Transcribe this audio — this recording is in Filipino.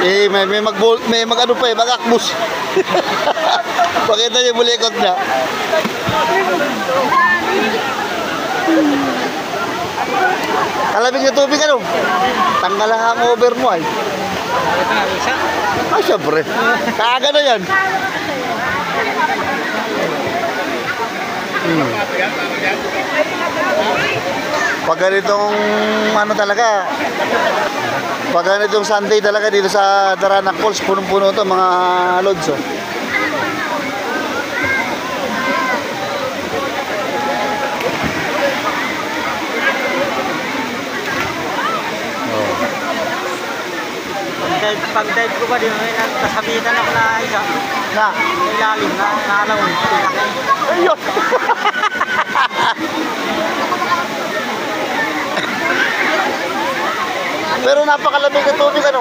may mag ano pa eh, mag-akbus. Pakita niyo bulikot niya. Kalamig na tubig ano? Tanggal ang hangover mo ay. Ah, syempre. Kaaga na yan. Pag ganitong ano talaga, pag ganitong Sunday talaga dito sa Daranac Falls, punong-puno to mga lods. Oh. Pag-dive ko ba din, may nagkasabitan ako na isa na ilalim na nalawin. Ayun! Pero napakalamig ng tubig ano?